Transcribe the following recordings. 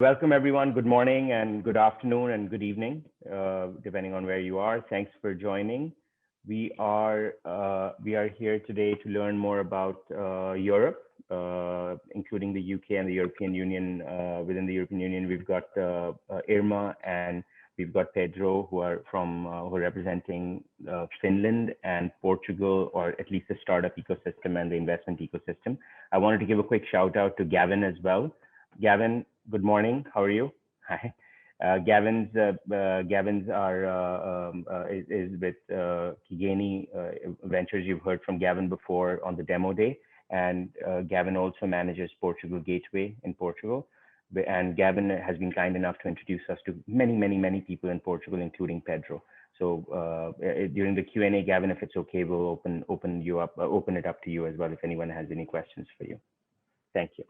Welcome everyone. Good morning and good afternoon and good evening, depending on where you are. Thanks for joining. We are here today to learn more about Europe, including the UK and the European Union. Within the European Union, we've got Irma and we've got Pedro, who are representing Finland and Portugal, or at least the startup ecosystem and the investment ecosystem. I wanted to give a quick shout out to Gavin as well. Gavin, good morning. How are you? Hi. Gavin's is with Kigeni Ventures. You've heard from Gavin before on the demo day, and Gavin also manages Portugal Gateway in Portugal. And Gavin has been kind enough to introduce us to many people in Portugal, including Pedro. So during the Q&A, Gavin, if it's okay, we'll open it up to you as well if anyone has any questions for you. Thank you.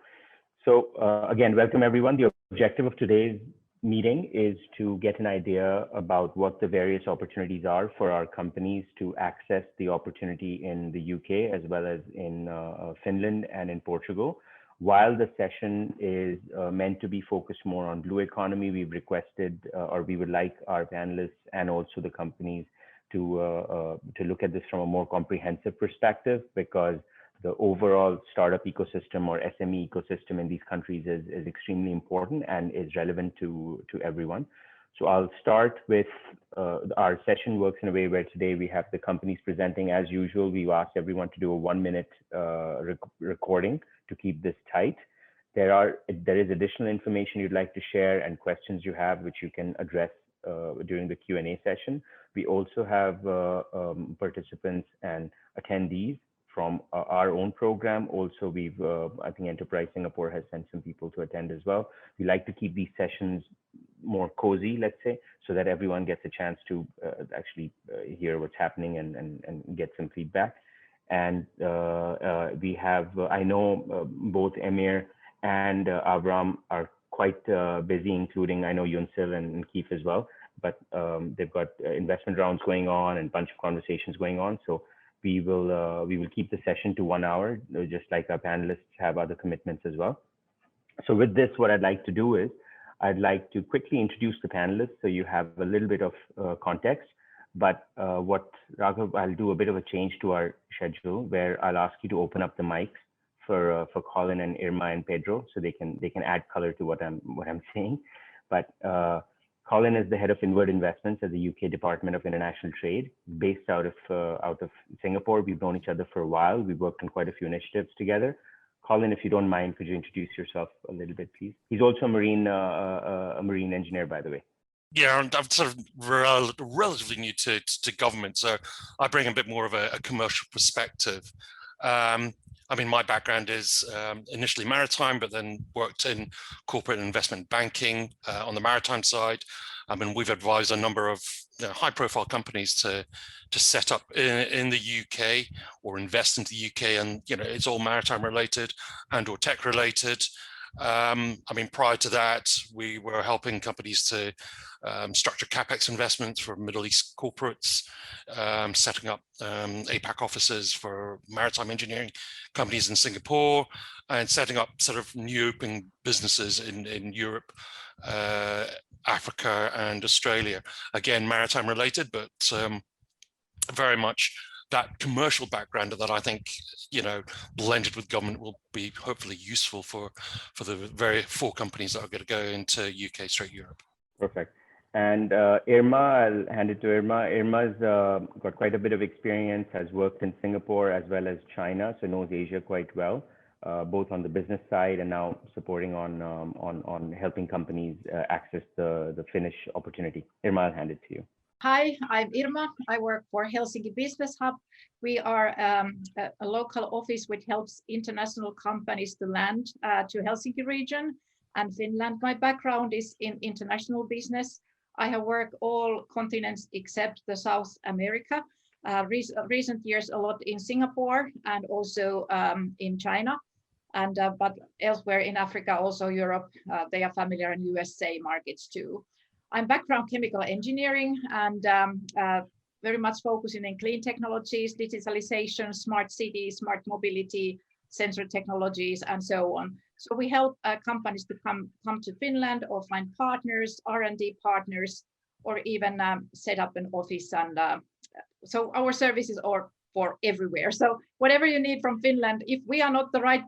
So again, welcome everyone. The objective of today's meeting is to get an idea about what the various opportunities are for our companies to access the opportunity in the UK, as well as in Finland and in Portugal. While the session is meant to be focused more on blue economy, we've requested, or we would like our panelists and also the companies to look at this from a more comprehensive perspective, because the overall startup ecosystem or SME ecosystem in these countries is extremely important and is relevant to everyone. So I'll start with our session works in a way where today we have the companies presenting as usual. We've asked everyone to do a 1-minute recording to keep this tight. There is additional information you'd like to share and questions you have, which you can address during the Q&A session. We also have participants and attendees from our own program. Also, we've, I think Enterprise Singapore has sent some people to attend as well. We like to keep these sessions more cozy, let's say, so that everyone gets a chance to actually hear what's happening and get some feedback. And we have, I know both Emir and Avram are quite busy, including I know Yunsil and Keith as well, but they've got investment rounds going on and a bunch of conversations going on. So we will keep the session to 1 hour, just like our panelists have other commitments as well. So with this, what I'd like to do is I'd like to quickly introduce the panelists so you have a little bit of context. But Raghav, I'll do a bit of a change to our schedule where I'll ask you to open up the mics for Colin and Irma and Pedro, so they can add color to what I'm saying. But Colin is the head of Inward Investments at the UK Department of International Trade, based out of Singapore. We've known each other for a while. We've worked on quite a few initiatives together. Colin, if you don't mind, could you introduce yourself a little bit, please? He's also a marine engineer, by the way. Yeah, I'm sort of relatively new to government, so I bring a bit more of a commercial perspective. I mean, my background is initially maritime, but then worked in corporate investment banking on the maritime side. I mean, we've advised a number of high-profile companies to set up in the UK or invest into the UK, and it's all maritime related and/or tech related. I mean, prior to that, we were helping companies to structure capex investments for Middle East corporates, setting up APAC offices for maritime engineering companies in Singapore, and setting up sort of new open businesses in Europe, Africa, and Australia. Again, maritime related, but very much that commercial background that I think, blended with government will be hopefully useful for the 4 companies that are going to go into UK straight Europe. Perfect. And Irma, I'll hand it to Irma. Irma's got quite a bit of experience, has worked in Singapore as well as China, so knows Asia quite well, both on the business side and now supporting on helping companies access the Finnish opportunity. Irma, I'll hand it to you. Hi, I'm Irma. I work for Helsinki Business Hub. We are a local office which helps international companies to land to Helsinki region and Finland. My background is in international business. I have worked all continents except the South America. Recent years a lot in Singapore and also in China, and but elsewhere in Africa, also Europe. They are familiar in USA markets too. I'm background chemical engineering and very much focusing in clean technologies, digitalization, smart cities, smart mobility, sensor technologies, and so on. So we help companies to come to Finland or find partners, R&D partners, or even set up an office. And so our services are for everywhere. So whatever you need from Finland, if we are not the right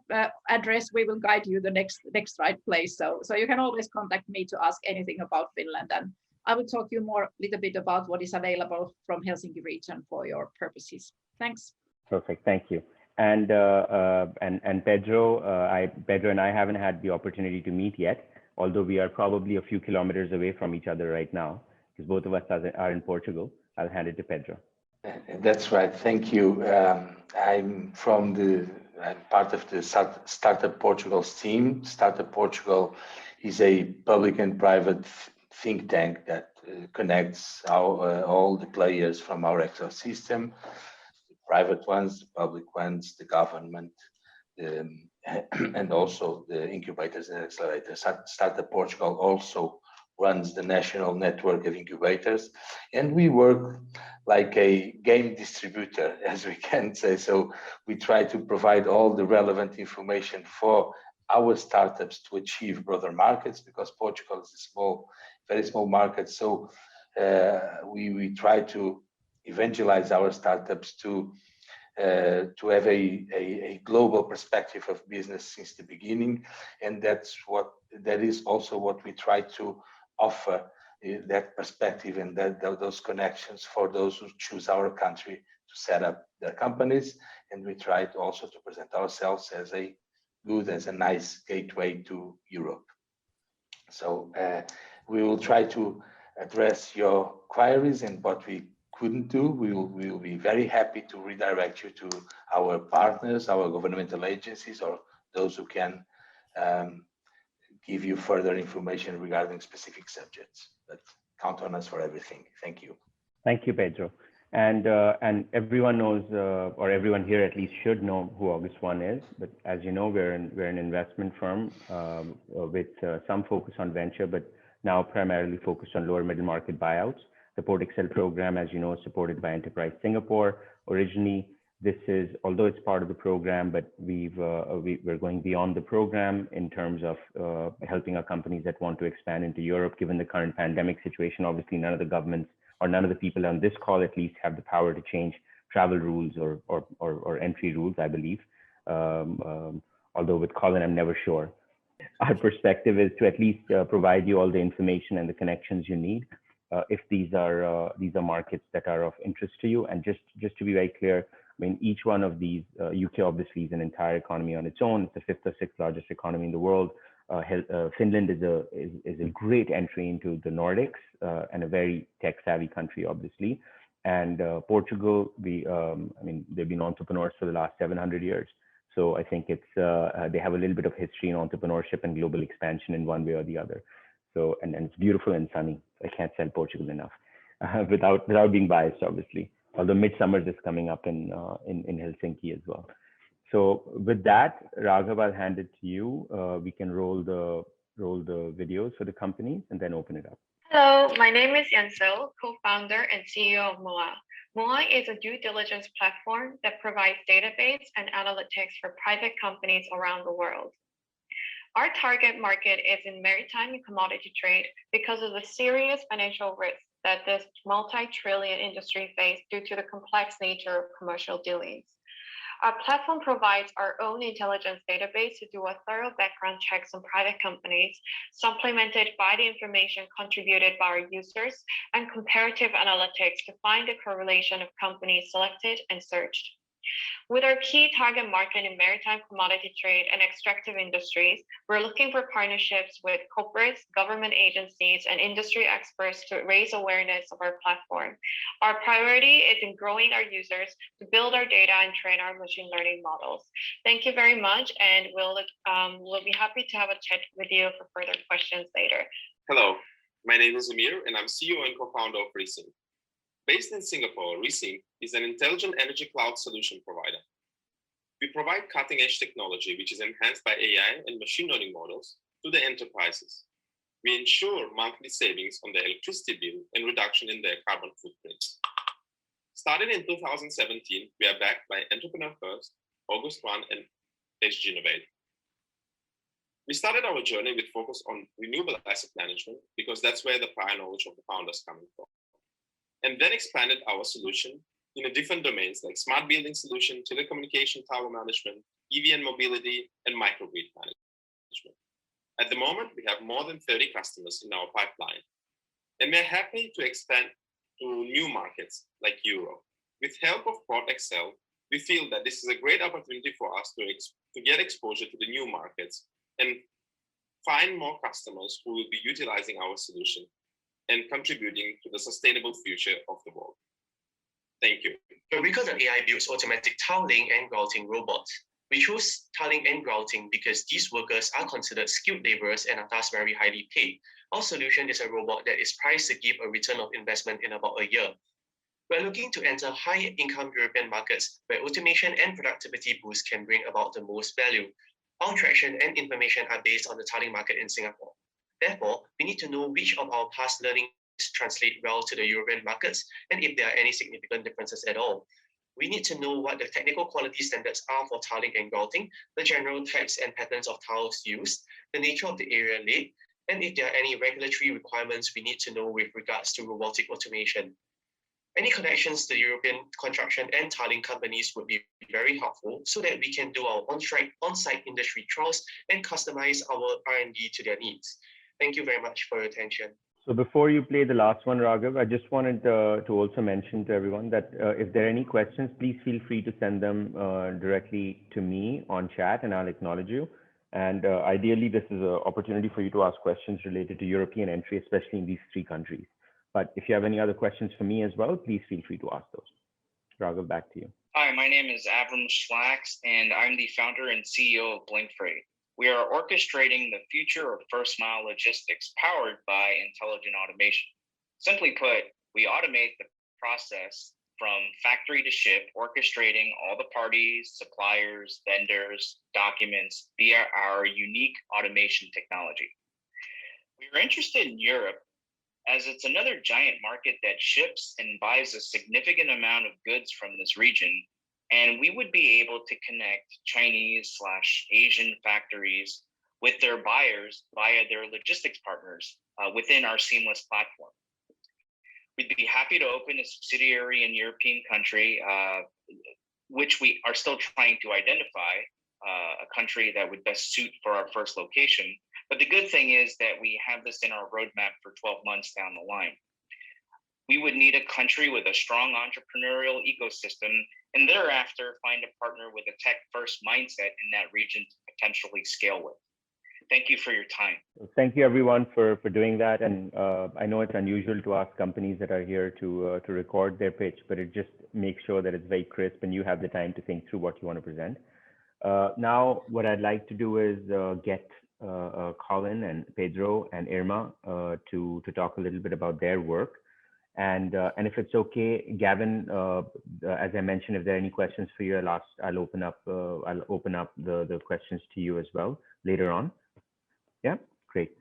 address, we will guide you the next right place. So you can always contact me to ask anything about Finland, and I will talk you more a little bit about what is available from Helsinki region for your purposes. Thanks. Perfect, thank you. And Pedro, Pedro and I haven't had the opportunity to meet yet, although we are probably a few kilometers away from each other right now, because both of us are in Portugal. I'll hand it to Pedro. That's right. Thank you. I'm part of the Startup Portugal's team. Startup Portugal is a public and private think tank that connects all the players from our ecosystem, the private ones, the public ones, the government, and also the incubators and accelerators. Startup Portugal also runs the national network of incubators, and we work like a game distributor, as we can say. So we try to provide all the relevant information for our startups to achieve broader markets, because Portugal is a very small market. So we try to evangelize our startups to have a global perspective of business since the beginning, and that is also what we try to offer, that perspective and those connections for those who choose our country to set up their companies. And we try to also to present ourselves as a nice gateway to Europe. So we will try to address your queries, and what we couldn't do, we will be very happy to redirect you to our partners, our governmental agencies, or those who can give you further information regarding specific subjects. But count on us for everything. Thank you. Thank you, Pedro. And everyone knows, or everyone here at least should know, who August One is. But as you know, we're an investment firm with some focus on venture, but now primarily focused on lower middle market buyouts. The Port Excel program, as you know, is supported by Enterprise Singapore. Originally, this is, although it's part of the program, but we're going beyond the program in terms of helping our companies that want to expand into Europe. Given the current pandemic situation, obviously none of the governments, or none of the people on this call at least, have the power to change travel rules or entry rules, I believe. Although with Colin, I'm never sure. Our perspective is to at least provide you all the information and the connections you need. If these are markets that are of interest to you. And just to be very clear, I mean, each one of these, UK obviously is an entire economy on its own. It's the 5th or 6th largest economy in the world. Finland is a great entry into the Nordics, and a very tech-savvy country, obviously. And Portugal, I mean, they've been entrepreneurs for the last 700 years. So I think it's they have a little bit of history in entrepreneurship and global expansion in one way or the other. So and it's beautiful and sunny. I can't sell Portugal enough, without being biased, obviously. Although midsummer is coming up in Helsinki as well. So with that, Raghav, I'll hand it to you. We can roll the videos for the companies and then open it up. Hello, my name is Yancel, co-founder and CEO of Moa. Moa is a due diligence platform that provides database and analytics for private companies around the world. Our target market is in maritime and commodity trade because of the serious financial risks that this multi-trillion industry faces due to the complex nature of commercial dealings. Our platform provides our own intelligence database to do a thorough background checks on private companies, supplemented by the information contributed by our users and comparative analytics to find the correlation of companies selected and searched. With our key target market in maritime commodity trade and extractive industries, we're looking for partnerships with corporates, government agencies, and industry experts to raise awareness of our platform. Our priority is in growing our users to build our data and train our machine learning models. Thank you very much, and we'll be happy to have a chat with you for further questions later. Hello, my name is Amir, and I'm CEO and co-founder of Resync. Based in Singapore, Resync is an intelligent energy cloud solution provider. We provide cutting-edge technology, which is enhanced by AI and machine learning models, to the enterprises. We ensure monthly savings on their electricity bill and reduction in their carbon footprint. Started in 2017, we are backed by Entrepreneur First, August One, and Let's innovate. We started our journey with focus on renewable asset management because that's where the prior knowledge of the founders coming from. And then expanded our solution in a different domains like smart building solution, telecommunication tower management, EV and mobility, and microgrid management. At the moment, we have more than 30 customers in our pipeline. And we're happy to expand to new markets like Europe. With help of Port Excel, we feel that this is a great opportunity for us to get exposure to the new markets and find more customers who will be utilizing our solution and contributing to the sustainable future of the world. Thank you. Fabrica.ai builds automatic tiling and grouting robots. We chose tiling and grouting because these workers are considered skilled laborers and are thus very highly paid. Our solution is a robot that is priced to give a return of investment in about a year. We're looking to enter high-income European markets where automation and productivity boosts can bring about the most value. Our traction and information are based on the tiling market in Singapore. Therefore, we need to know which of our past learnings translate well to the European markets and if there are any significant differences at all. We need to know what the technical quality standards are for tiling and grouting, the general types and patterns of tiles used, the nature of the area laid, and if there are any regulatory requirements we need to know with regards to robotic automation. Any connections to European construction and tiling companies would be very helpful so that we can do our on-site industry trials and customize our R&D to their needs. Thank you very much for your attention. So before you play the last one, Raghav, I just wanted to also mention to everyone that if there are any questions, please feel free to send them directly to me on chat and I'll acknowledge you. And ideally, this is an opportunity for you to ask questions related to European entry, especially in these 3 countries. But if you have any other questions for me as well, please feel free to ask those. Raghav, back to you. Hi, my name is Avram Schlax, and I'm the founder and CEO of Blink Freight. We are orchestrating the future of first mile logistics powered by intelligent automation. Simply put, we automate the process from factory to ship, orchestrating all the parties, suppliers, vendors, documents via our unique automation technology. We are interested in Europe as it's another giant market that ships and buys a significant amount of goods from this region. And we would be able to connect Chinese/Asian factories with their buyers via their logistics partners within our seamless platform. We'd be happy to open a subsidiary in European country, which we are still trying to identify a country that would best suit for our first location. But the good thing is that we have this in our roadmap for 12 months down the line. We would need a country with a strong entrepreneurial ecosystem and thereafter find a partner with a tech-first mindset in that region to potentially scale with. Thank you for your time. Thank you everyone for doing that. And I know it's unusual to ask companies that are here to record their pitch, but it just makes sure that it's very crisp and you have the time to think through what you want to present. Now, what I'd like to do is get Colin and Pedro and Irma to talk a little bit about their work. And if it's okay, Gavin, as I mentioned, if there are any questions for you, I'll open up the questions to you as well later on. Yeah, great.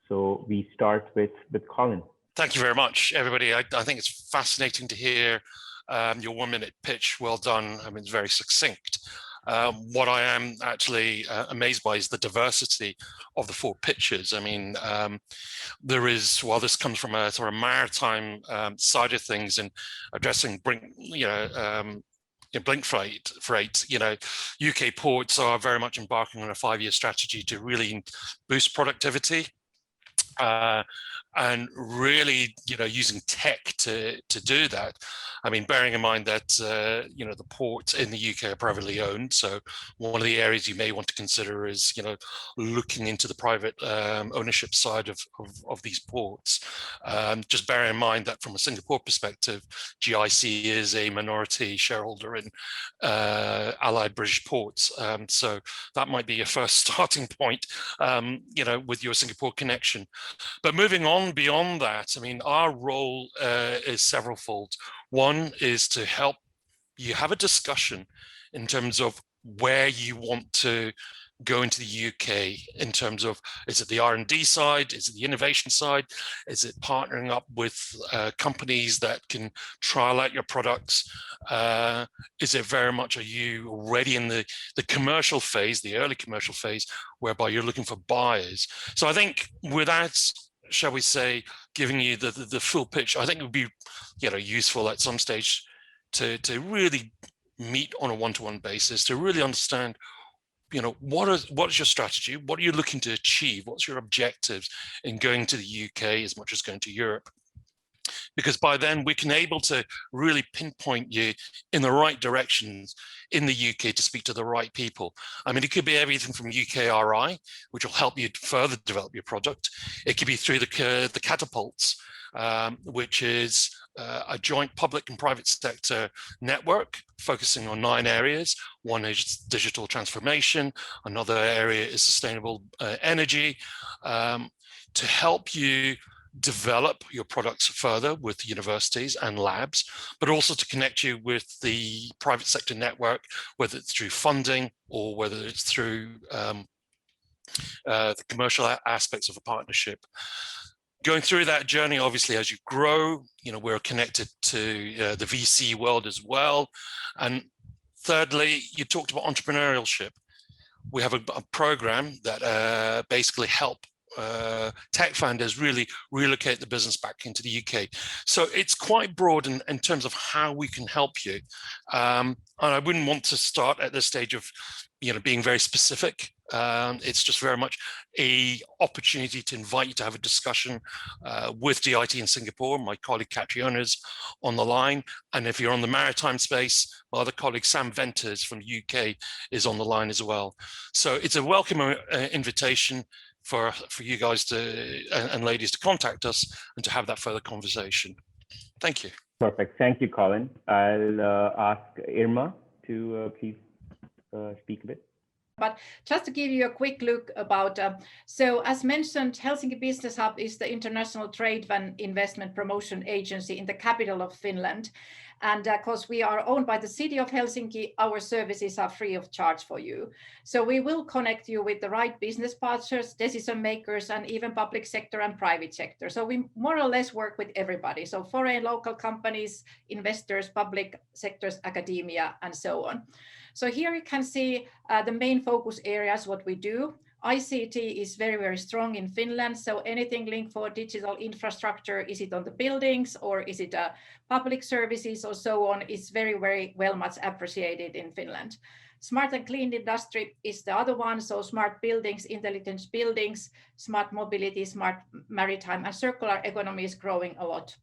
So we start with Colin. Thank you very much, everybody. I think it's fascinating to hear your 1-minute pitch. Well done. I mean, it's very succinct. What I am actually amazed by is the diversity of the 4 pitches. I mean, there is, while this comes from a sort of maritime side of things and addressing Blink Freight, UK ports are very much embarking on a 5-year strategy to really boost productivity. And really, using tech to do that. I mean, bearing in mind that, the ports in the UK are privately owned. So one of the areas you may want to consider is, looking into the private ownership side of these ports. Just bear in mind that from a Singapore perspective, GIC is a minority shareholder in Allied British Ports. So that might be your first starting point, with your Singapore connection. But moving on beyond that, I mean, our role is severalfold. One is to help you have a discussion in terms of where you want to go into the UK in terms of, is it the R&D side? Is it the innovation side? Is it partnering up with companies that can trial out your products? Is it very much, are you already in the commercial phase, the early commercial phase, whereby you're looking for buyers? So I think without, shall we say, giving you the full pitch, I think it would be, you know, useful at some stage to really meet on a one-to-one basis, to really understand, you know, what is your strategy? What are you looking to achieve? What's your objectives in going to the UK as much as going to Europe? Because by then we can able to really pinpoint you in the right directions in the UK to speak to the right people. I mean, it could be everything from UKRI, which will help you further develop your product. It could be through the catapults, which is a joint public and private sector network focusing on 9 areas. One is digital transformation. Another area is sustainable energy, to help you develop your products further with universities and labs, but also to connect you with the private sector network, whether it's through funding or whether it's through the commercial aspects of a partnership. Going through that journey, obviously, as you grow, you know, we're connected to the VC world as well. And thirdly, you talked about entrepreneurship. We have a program that basically help tech founders really relocate the business back into the UK. So it's quite broad in terms of how we can help you. And I wouldn't want to start at this stage of, you know, being very specific. It's just very much a opportunity to invite you to have a discussion with DIT in Singapore. My colleague Catriona is on the line. And if you're on the maritime space, my other colleague Sam Venters from the UK is on the line as well. So it's a welcome invitation for you guys to and ladies to contact us and to have that further conversation. Thank you. Perfect. Thank you, Colin. I'll ask Irma to please speak a bit. But just to give you a quick look about, so as mentioned, Helsinki Business Hub is the international trade and investment promotion agency in the capital of Finland. And because we are owned by the city of Helsinki, our services are free of charge for you. So we will connect you with the right business partners, decision makers, and even public sector and private sector. So we more or less work with everybody. So foreign, local companies, investors, public sectors, academia, and so on. So here you can see the main focus areas, what we do. ICT is very, very strong in Finland. So anything linked for digital infrastructure, is it on the buildings or is it public services or so on, is very, very well much appreciated in Finland. Smart and clean industry is the other one. So smart buildings, intelligent buildings, smart mobility, smart maritime, and circular economy is growing a lot.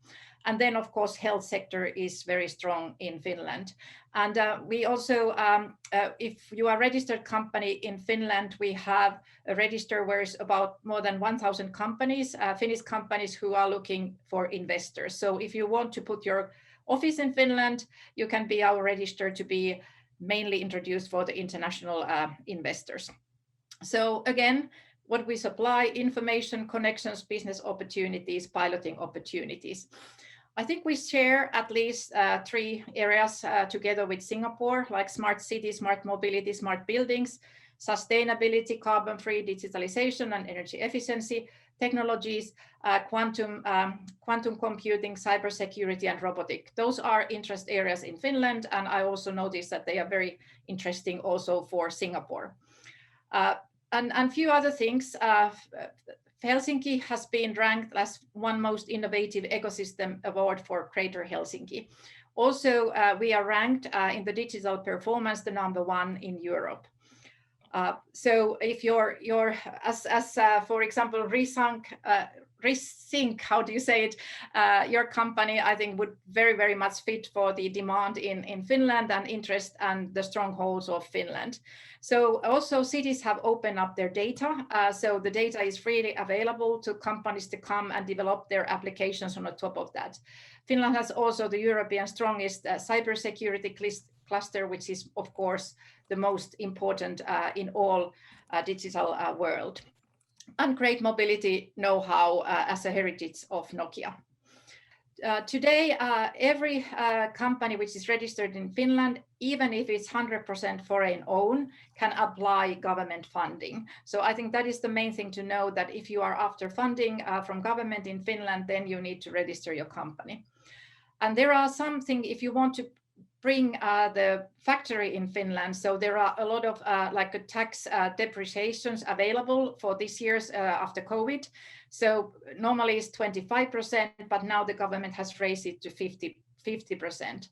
And then, of course, health sector is very strong in Finland. And we also, if you are a registered company in Finland, we have a register where it's about more than 1,000 companies, Finnish companies who are looking for investors. So if you want to put your office in Finland, you can be our register to be mainly introduced for the international investors. So again, what we supply: information, connections, business opportunities, piloting opportunities. I think we share at least 3 areas together with Singapore, like smart cities, smart mobility, smart buildings, sustainability, carbon-free digitalization and energy efficiency, technologies, quantum computing, cybersecurity, and robotic. Those are interest areas in Finland, and I also noticed that they are very interesting also for Singapore. And few other things. Helsinki has been ranked as one most innovative ecosystem award for Greater Helsinki. Also, we are ranked in the digital performance, the #1 in Europe. So if you're for example, Resync, how do you say it? Your company, I think, would very, very much fit for the demand in Finland and interest and the strongholds of Finland. So also cities have opened up their data. So the data is freely available to companies to come and develop their applications on the top of that. Finland has also the European strongest cybersecurity cluster, which is, of course, the most important in all digital world. And great mobility know-how as a heritage of Nokia. Today, every company which is registered in Finland, even if it's 100% foreign owned, can apply government funding. So I think that is the main thing to know, that if you are after funding from government in Finland, then you need to register your company. And there are something, if you want to bring the factory in Finland, so there are a lot of like tax depreciations available for this year's after COVID. So normally it's 25%, but now the government has raised it to 50%.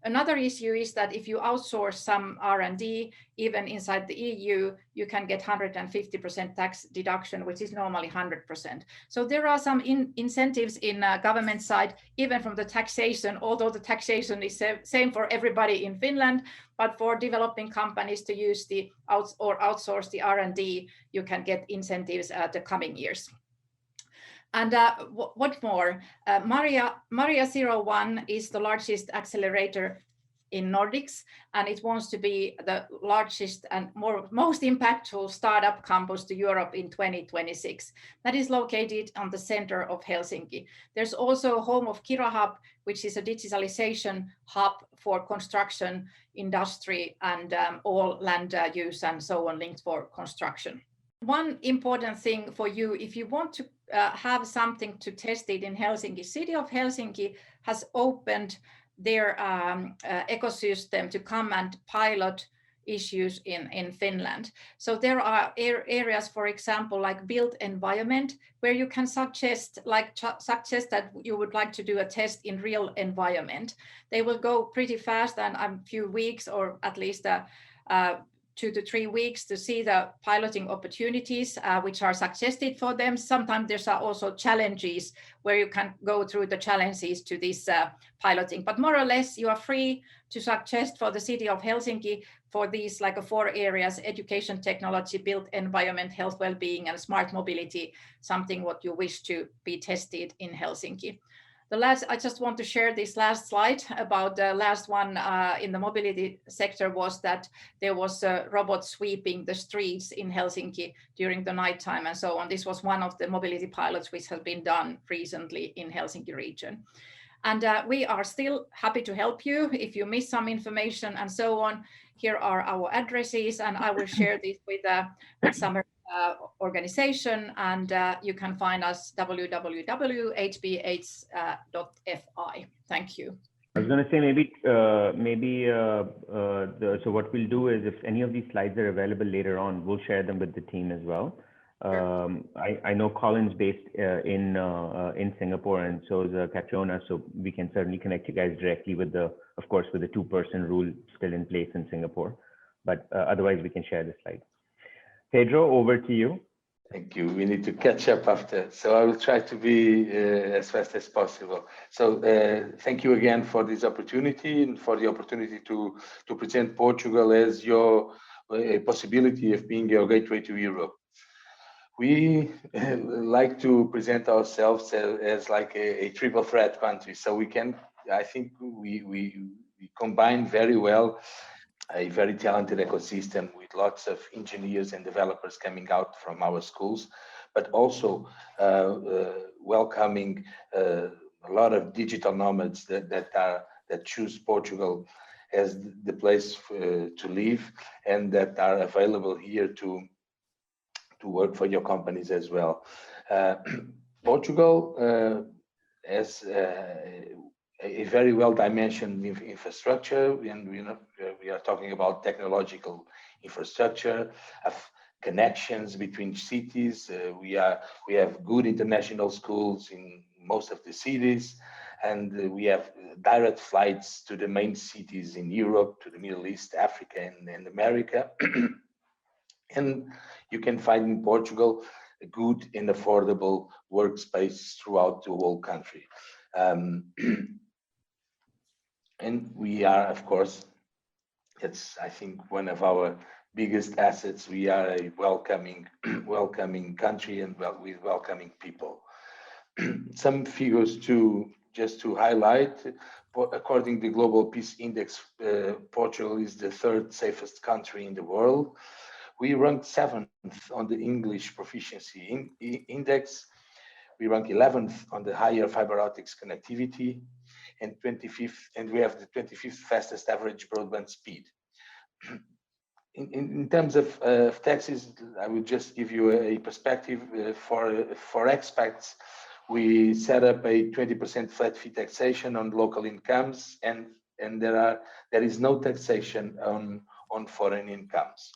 Another issue is that if you outsource some R&D, even inside the EU, you can get 150% tax deduction, which is normally 100%. So there are some incentives in government side, even from the taxation, although the taxation is same for everybody in Finland, but for developing companies to use the outsource the R&D, you can get incentives the coming years. And what more? Maria 01 is the largest accelerator in Nordics, and it wants to be the largest and most impactful startup campus to Europe in 2026. That is located on the center of Helsinki. There's also home of Kira Hub, which is a digitalization hub for construction industry and all land use and so on linked for construction. One important thing for you, if you want to have something to test it in Helsinki, City of Helsinki has opened their ecosystem to come and pilot issues in Finland. So there are areas, for example, like built environment, where you can suggest that you would like to do a test in real environment. They will go pretty fast and a few weeks, or at least 2 to 3 weeks, to see the piloting opportunities which are suggested for them. Sometimes there's also challenges where you can go through the challenges to this piloting. But more or less, you are free to suggest for the City of Helsinki for these like 4 areas: education, technology, built environment, health, well-being, and smart mobility, something what you wish to be tested in Helsinki. I just want to share this last slide about the last one in the mobility sector, was that there was a robot sweeping the streets in Helsinki during the nighttime and so on. This was one of the mobility pilots which has been done recently in Helsinki region. And we are still happy to help you if you miss some information and so on. Here are our addresses, and I will share this with some organization, and you can find us www.hbh.fi. Thank you. I was going to say so what we'll do is, if any of these slides are available later on, we'll share them with the team as well. Sure. I know Colin's based in Singapore, and so is Catriona, so we can certainly connect you guys directly with the 2-person rule still in place in Singapore. But otherwise, we can share the slide. Pedro, over to you. Thank you. We need to catch up after, so I will try to be as fast as possible. So thank you again for this opportunity and for the opportunity to present Portugal as your possibility of being your gateway to Europe. We like to present ourselves as like a triple threat country. So I think we combine very well a very talented ecosystem with lots of engineers and developers coming out from our schools, but also welcoming a lot of digital nomads that choose Portugal as the place to live, and that are available here to work for your companies as well. Portugal has a very well-dimensioned infrastructure, and we are talking about technological infrastructure, of connections between cities. We have good international schools in most of the cities, and we have direct flights to the main cities in Europe, to the Middle East, Africa, and America. And you can find in Portugal a good and affordable workspace throughout the whole country. And we are, of course, it's, I think, one of our biggest assets. We are a welcoming country, and with welcoming people. Some figures just to highlight. According to the Global Peace Index, Portugal is the 3rd safest country in the world. We ranked 7th on the English Proficiency Index. We rank 11th on the higher fiber optics connectivity, and 25th, and we have the 25th fastest average broadband speed. In terms of taxes, I will just give you a perspective. For expats, we set up a 20% flat fee taxation on local incomes, and there is no taxation on foreign incomes.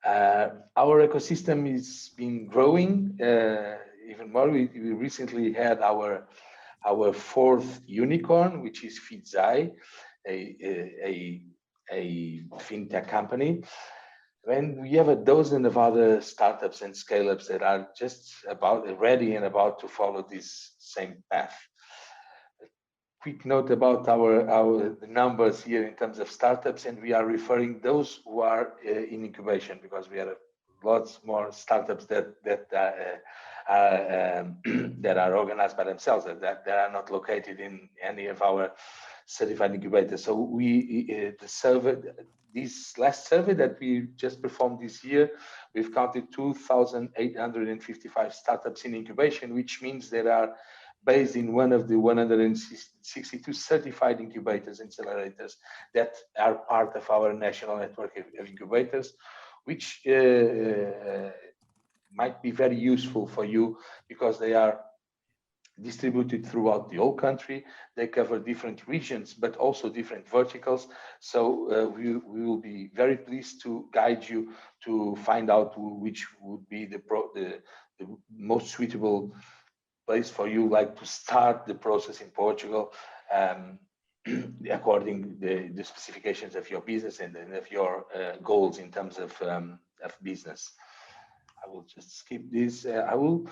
Our ecosystem is been growing even more. We recently had our fourth unicorn, which is Fidzai, a fintech company. When we have a dozen of other startups and scale-ups that are just ready and about to follow this same path. A quick note about our numbers here in terms of startups, and we are referring those who are in incubation, because we have lots more startups that are organized by themselves, that are not located in any of our certified incubators. So this last survey that we just performed this year, we've counted 2,855 startups in incubation, which means they are based in one of the 162 certified incubators and accelerators that are part of our national network of incubators, which might be very useful for you because they are distributed throughout the whole country. They cover different regions, but also different verticals. So we will be very pleased to guide you to find out which would be the most suitable place for you, like to start the process in Portugal, according the specifications of your business and of your goals in terms of business. I will just skip this. I will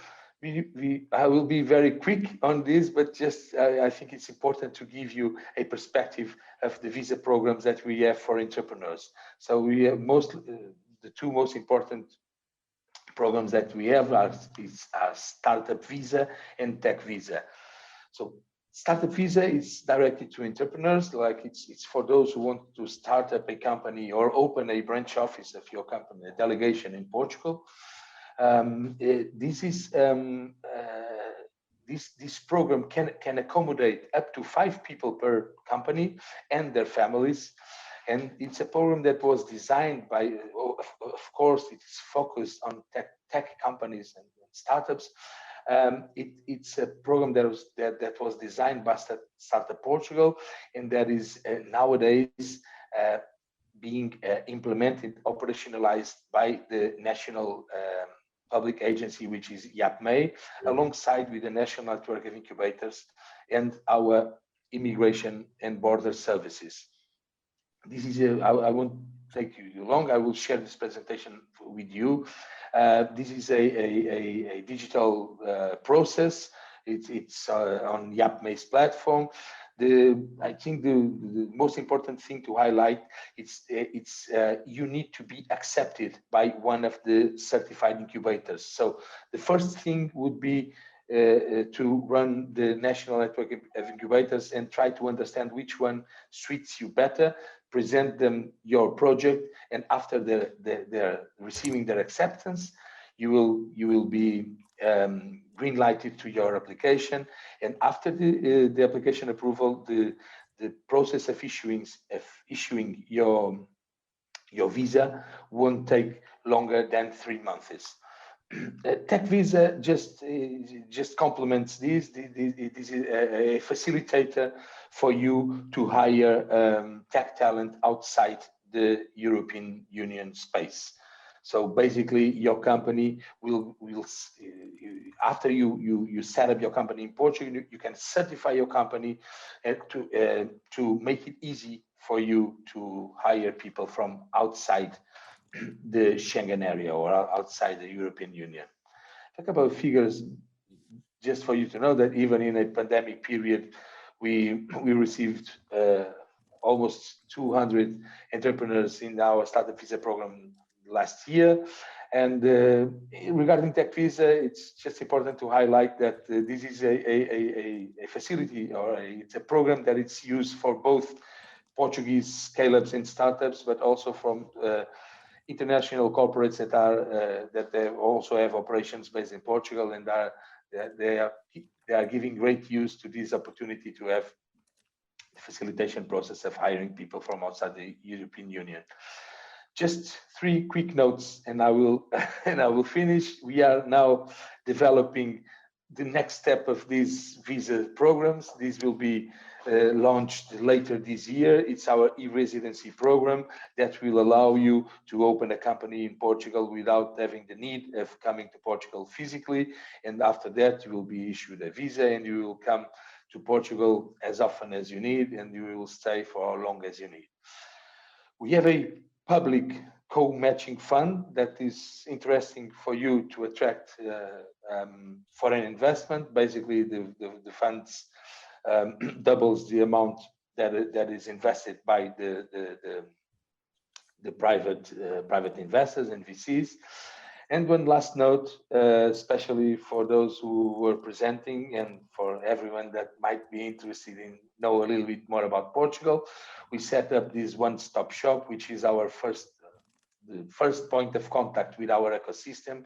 be very quick on this, but just I think it's important to give you a perspective of the visa programs that we have for entrepreneurs. So we have the two most important programs that we have are Startup Visa and Tech Visa. So Startup Visa is directed to entrepreneurs, like it's for those who want to start up a company or open a branch office of your company, a delegation in Portugal. This program can accommodate up to 5 people per company and their families, and it's a program that was designed by, of course, it's focused on tech companies and startups. It's a program that was designed by Startup Portugal, and that is nowadays being implemented, operationalized by the national public agency, which is YAPME, alongside with the National Network of Incubators and our Immigration and Border Services. This is I won't take you long. I will share this presentation with you. This is a digital process. It's on YAPME's platform. I think the most important thing to highlight it's you need to be accepted by one of the certified incubators. So the first thing would be to run the national network of incubators and try to understand which one suits you better, present them your project, and after they're receiving their acceptance, you will be green lighted to your application, and after the application approval, the process of issuing your visa won't take longer than 3 months. Tech Visa just complements this. This is a facilitator for you to hire tech talent outside the European Union space. So basically, your company will after you set up your company in Portugal, you can certify your company to make it easy for you to hire people from outside the Schengen area or outside the European Union. Talk about figures, just for you to know that even in a pandemic period, we received almost 200 entrepreneurs in our Startup Visa program last year. And regarding Tech Visa, it's just important to highlight that this is a facility, or it's a program that it's used for both Portuguese scale-ups and startups, but also from international corporates that are that they also have operations based in Portugal, and they are giving great use to this opportunity to have the facilitation process of hiring people from outside the European Union. Just 3 quick notes, and I will finish. We are now developing the next step of these visa programs. These will be launched later this year. It's our e-residency program that will allow you to open a company in Portugal without having the need of coming to Portugal physically. And after that, you will be issued a visa and you will come to Portugal as often as you need, and you will stay for as long as you need. We have a public co-matching fund that is interesting for you to attract foreign investment. Basically, the funds doubles the amount that is invested by the private investors and VCs. And one last note, especially for those who were presenting and for everyone that might be interested in know a little bit more about Portugal, we set up this one-stop shop, which is our the first point of contact with our ecosystem.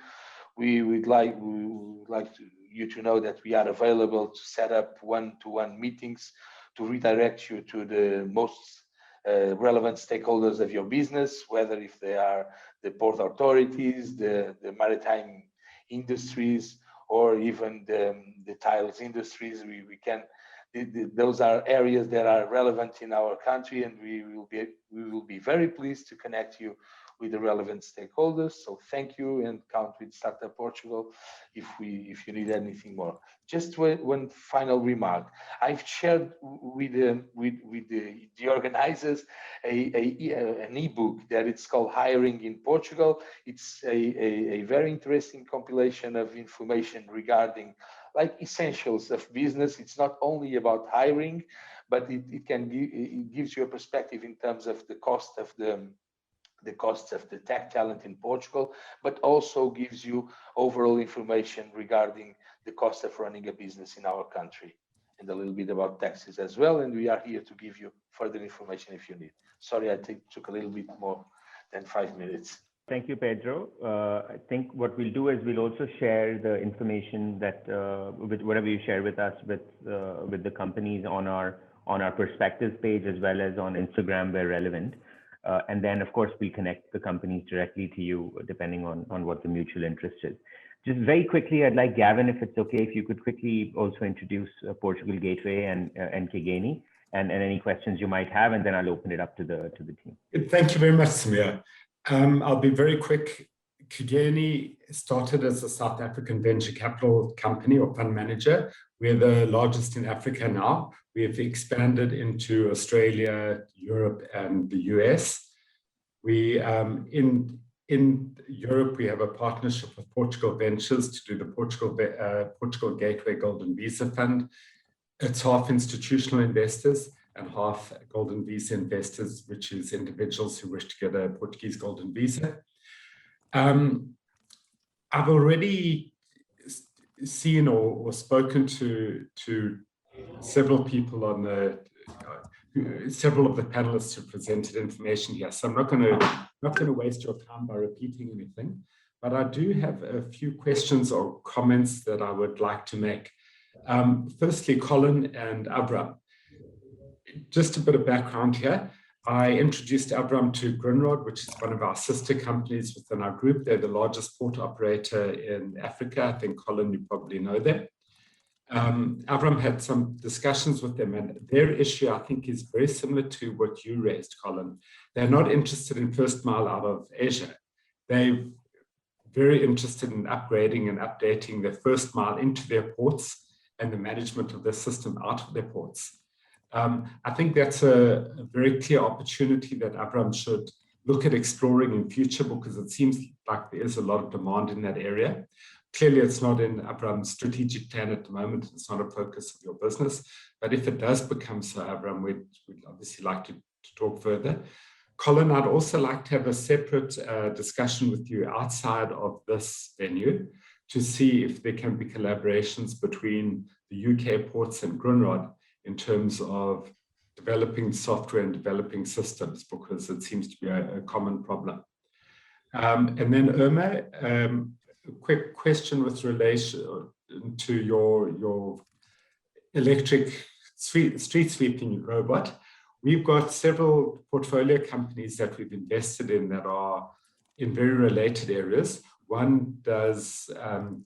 We would like you to know that we are available to set up one-to-one meetings to redirect you to the most relevant stakeholders of your business, whether if they are the port authorities, the maritime industries, or even the tiles industries. We can. Those are areas that are relevant in our country, and we will be very pleased to connect you with the relevant stakeholders. So thank you, and count with Startup Portugal if you need anything more. Just one final remark. I've shared with the organizers an ebook that it's called Hiring in Portugal. It's a very interesting compilation of information regarding like essentials of business. It's not only about hiring, but it gives you a perspective in terms of the cost of the tech talent in Portugal, but also gives you overall information regarding the cost of running a business in our country, and a little bit about taxes as well. And we are here to give you further information if you need. Sorry, I took a little bit more than 5 minutes. Thank you, Pedro. I think what we'll do is we'll also share the information that with whatever you share with us with the companies on our perspectives page, as well as on Instagram where relevant. And then, of course, we'll connect the companies directly to you, depending on what the mutual interest is. Just very quickly, I'd like Gavin, if it's okay, if you could quickly also introduce Portugal Gateway and Kigeni, and any questions you might have, and then I'll open it up to the team. Thank you very much, Samir. I'll be very quick. Kigeni started as a South African venture capital company or fund manager. We're the largest in Africa now. We have expanded into Australia, Europe, and the US. We in Europe, we have a partnership with Portugal Ventures to do the Portugal Gateway Golden Visa Fund. It's half institutional investors and half Golden Visa investors, which is individuals who wish to get a Portuguese Golden Visa. I've already seen or spoken to several people on several of the panelists who presented information here. So I'm not going to waste your time by repeating anything, but I do have a few questions or comments that I would like to make. Firstly, Colin and Avram. Just a bit of background here. I introduced Avram to Grindrod, which is one of our sister companies within our group. They're the largest port operator in Africa. I think, Colin, you probably know them. Avram had some discussions with them, and their issue, I think, is very similar to what you raised, Colin. They're not interested in first mile out of Asia. They're very interested in upgrading and updating their first mile into their ports and the management of the system out of their ports. I think that's a very clear opportunity that Avram should look at exploring in future, because it seems like there is a lot of demand in that area. Clearly, it's not in Avram's strategic plan at the moment. It's not a focus of your business. But if it does become so, Avram, we'd obviously like to talk further. Colin, I'd also like to have a separate discussion with you outside of this venue to see if there can be collaborations between the UK ports and Grindrod in terms of developing software and developing systems, because it seems to be a common problem. And then Irma, a quick question with relation to your electric street sweeping robot. We've got several portfolio companies that we've invested in that are in very related areas. One does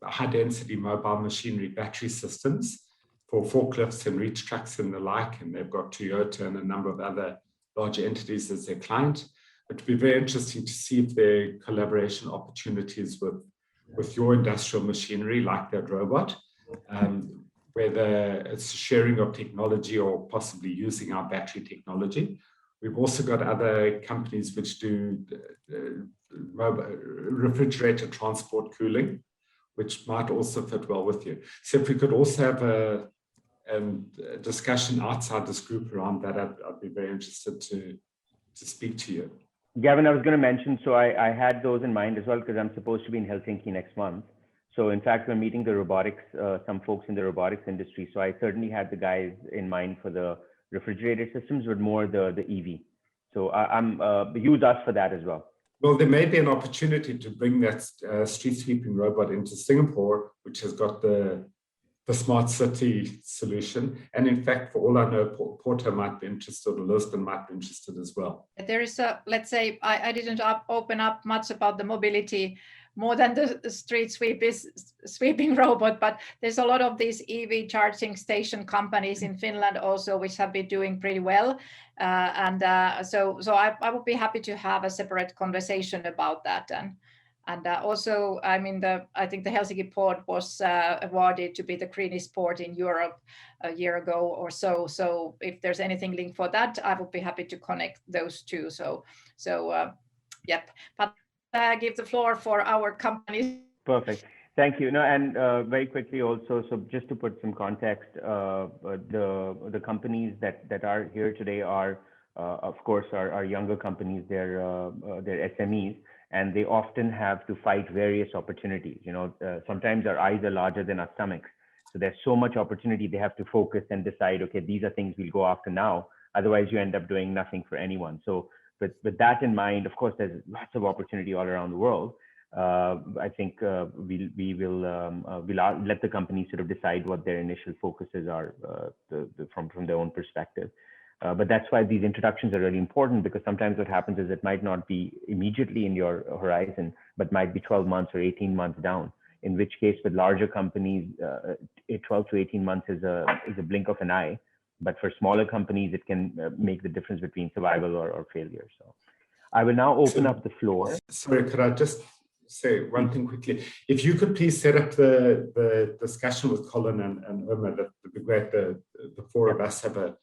high density mobile machinery battery systems for forklifts and reach trucks and the like, and they've got Toyota and a number of other large entities as their client. It would be very interesting to see if there are collaboration opportunities with your industrial machinery like that robot, whether it's sharing of technology or possibly using our battery technology. We've also got other companies which do refrigerator transport cooling, which might also fit well with you. So if we could also have a discussion outside this group around that, I'd be very interested to speak to you. Gavin, I was going to mention, so I had those in mind as well, because I'm supposed to be in Helsinki next month. So in fact, we're meeting the robotics, some folks in the robotics industry. So I certainly had the guys in mind for the refrigerator systems, but more the EV. So I'm use us for that as well. Well, there may be an opportunity to bring that street sweeping robot into Singapore, which has got the smart city solution. And in fact, for all I know, Porto might be interested, or Lisbon might be interested as well. There is a, let's say, I didn't open up much about the mobility more than the street sweeping robot, but there's a lot of these EV charging station companies in Finland also, which have been doing pretty well. So I would be happy to have a separate conversation about that. And also, I mean, I think the Helsinki port was awarded to be the greenest port in Europe a year ago or so. So if there's anything linked for that, I would be happy to connect those two. Yep. But give the floor for our companies. Perfect. Thank you. No, and very quickly also, so just to put some context, the companies that are here today are, of course, are younger companies. They're SMEs, and they often have to fight various opportunities. You know, sometimes our eyes are larger than our stomachs. So there's so much opportunity. They have to focus and decide, okay, these are things we'll go after now. Otherwise, you end up doing nothing for anyone. So with that in mind, of course, there's lots of opportunity all around the world. I think we'll let the companies sort of decide what their initial focuses are from their own perspective. But that's why these introductions are really important, because sometimes what happens is it might not be immediately in your horizon, but might be 12 months or 18 months down. In which case, with larger companies, 12 to 18 months is a blink of an eye. But for smaller companies, it can make the difference between survival or failure. So I will now open up the floor. Sorry, could I just say one thing quickly? If you could please set up the discussion with Colin and Irma, that would be great. The four of us have one.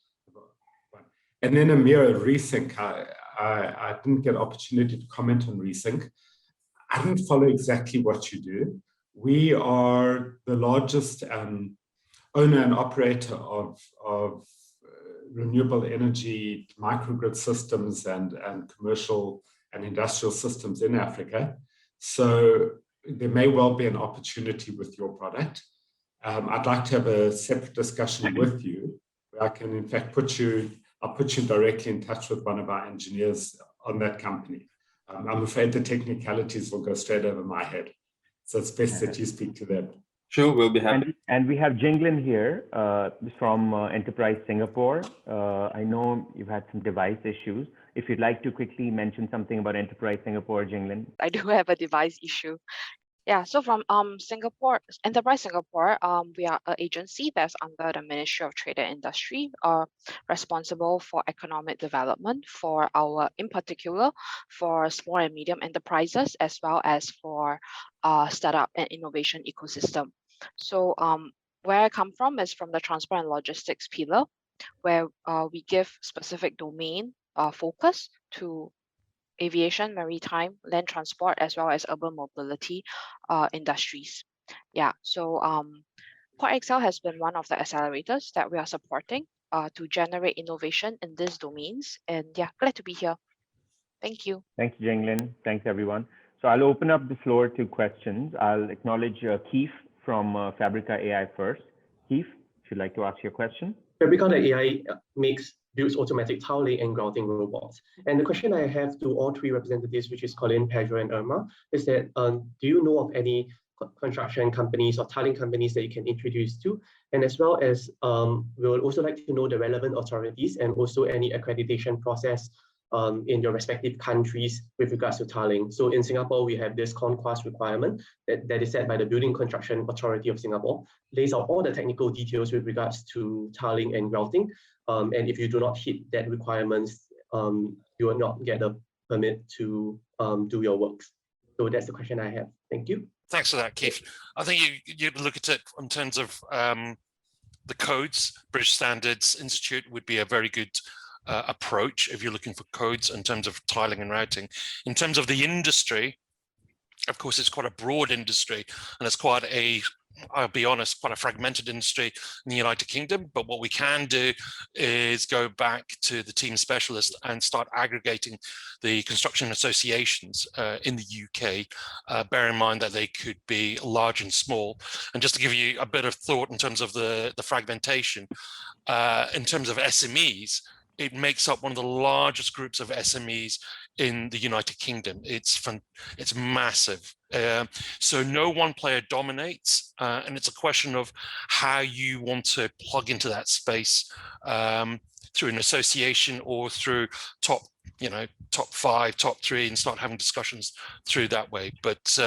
And then Amir, Resync, I didn't get an opportunity to comment on Resync. I didn't follow exactly what you do. We are the largest owner and operator of renewable energy microgrid systems and commercial and industrial systems in Africa. So there may well be an opportunity with your product. I'd like to have a separate discussion with you. I can in fact I'll put you directly in touch with one of our engineers on that company. I'm afraid the technicalities will go straight over my head. So it's best that you speak to them. Sure, we'll be happy. And we have Jinglin here from Enterprise Singapore. I know you've had some device issues. If you'd like to quickly mention something about Enterprise Singapore, Jinglin. I do have a device issue. Yeah, so from Singapore, Enterprise Singapore, we are an agency that's under the Ministry of Trade and Industry, responsible for economic development for in particular, for small and medium enterprises, as well as for startup and innovation ecosystem. So where I come from is from the transport and logistics pillar, where we give specific domain focus to aviation, maritime, land transport, as well as urban mobility industries. Yeah, so Port Excel has been one of the accelerators that we are supporting to generate innovation in these domains. And yeah, glad to be here. Thank you. Thanks, Jinglin. Thanks, everyone. So I'll open up the floor to questions. I'll acknowledge Keith from Fabrica AI first. Keith, if you'd like to ask your question. Fabrica AI makes builds automatic tiling and grouting robots. And the question I have to all three representatives, which is Colin, Pedro, and Irma, is that do you know of any construction companies or tiling companies that you can introduce to? And as well as we would also like to know the relevant authorities and also any accreditation process in your respective countries with regards to tiling. So in Singapore, we have this conquest requirement that is set by the Building Construction Authority of Singapore, lays out all the technical details with regards to tiling and grouting. And if you do not hit that requirements, you will not get a permit to do your works. So that's the question I have. Thank you. Thanks for that, Keith. I think you look at it in terms of the codes. British Standards Institute would be a very good approach if you're looking for codes in terms of tiling and routing. In terms of the industry, of course, it's quite a broad industry, and it's quite I'll be honest, quite a fragmented industry in the United Kingdom. But what we can do is go back to the team specialist and start aggregating the construction associations in the UK. Bear in mind that they could be large and small. And just to give you a bit of thought in terms of the fragmentation, in terms of SMEs, it makes up one of the largest groups of SMEs in the United Kingdom. It's massive. So no one player dominates, and it's a question of how you want to plug into that space through an association or through top 5, top 3, and start having discussions through that way. But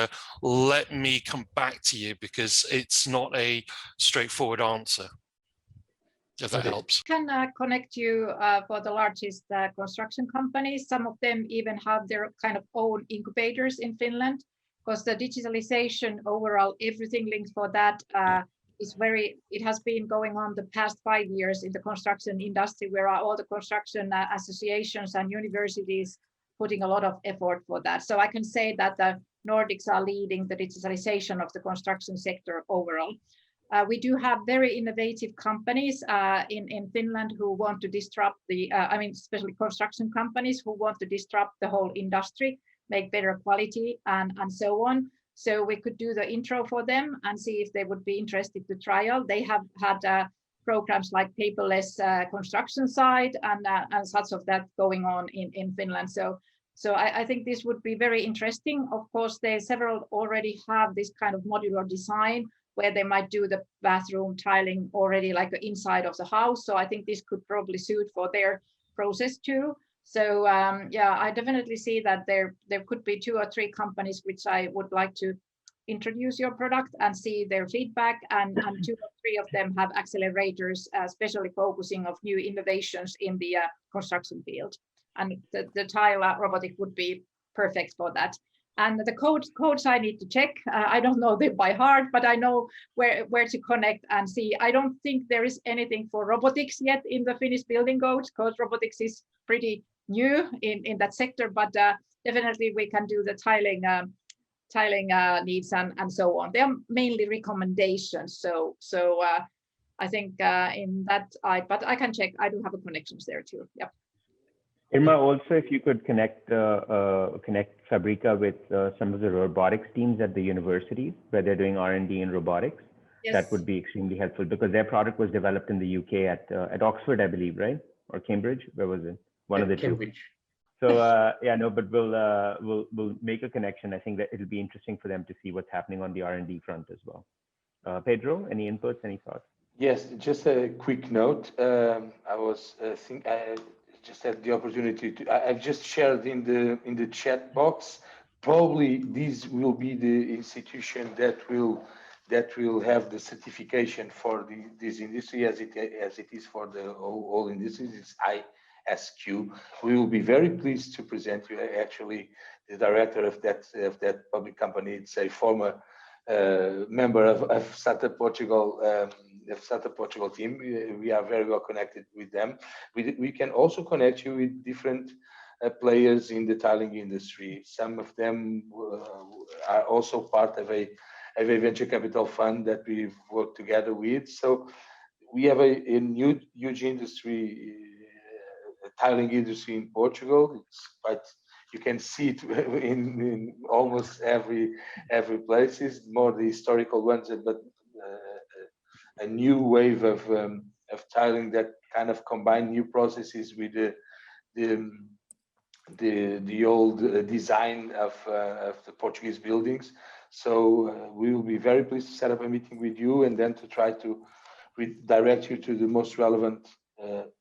let me come back to you because it's not a straightforward answer, if that helps. Can connect you for the largest construction companies. Some of them even have their kind of own incubators in Finland, because the digitalization overall, everything linked for that it has been going on the past 5 years in the construction industry, where all the construction associations and universities putting a lot of effort for that. So I can say that the Nordics are leading the digitalization of the construction sector overall. We do have very innovative companies in Finland who want to disrupt especially construction companies who want to disrupt the whole industry, make better quality and so on. So we could do the intro for them and see if they would be interested to trial. They have had programs like paperless construction site and such of that going on in Finland. So I think this would be very interesting. Of course, several already have this kind of modular design where they might do the bathroom tiling already like the inside of the house. So I think this could probably suit for their process too. So I definitely see that there could be 2 or 3 companies which I would like to introduce your product and see their feedback. And 2 or 3 of them have accelerators, especially focusing on new innovations in the construction field. And the tile robotic would be perfect for that. And the codes I need to check. I don't know them by heart, but I know where to connect and see. I don't think there is anything for robotics yet in the Finnish building codes, because robotics is pretty new in that sector. But definitely we can do the tiling needs and so on. They're mainly recommendations. So I think in that, but I can check. I do have connections there too. Yep. Irma, also, if you could connect Fabrica with some of the robotics teams at the universities where they're doing R&D in robotics, yes, that would be extremely helpful, because their product was developed in the UK at Oxford, I believe, right? Or Cambridge? Where was it? One of the Cambridge. 2. So but we'll make a connection. I think that it'll be interesting for them to see what's happening on the R&D front as well. Pedro, any inputs, any thoughts? Yes, just a quick note. I just had the opportunity to. I've just shared in the chat box. Probably this will be the institution that will have the certification for this industry, as it is for the all industries. It's ISQ. We will be very pleased to present you. Actually, the director of that public company, it's a former member of Startup Portugal. The Startup Portugal team. We are very well connected with them. We can also connect you with different players in the tiling industry. Some of them are also part of a venture capital fund that we've worked together with. So we have a huge industry, tiling industry in Portugal. It's quite, you can see it in almost every places, more the historical ones, but a new wave of tiling that kind of combine new processes with the old design of the Portuguese buildings. So we will be very pleased to set up a meeting with you and then to try to redirect you to the most relevant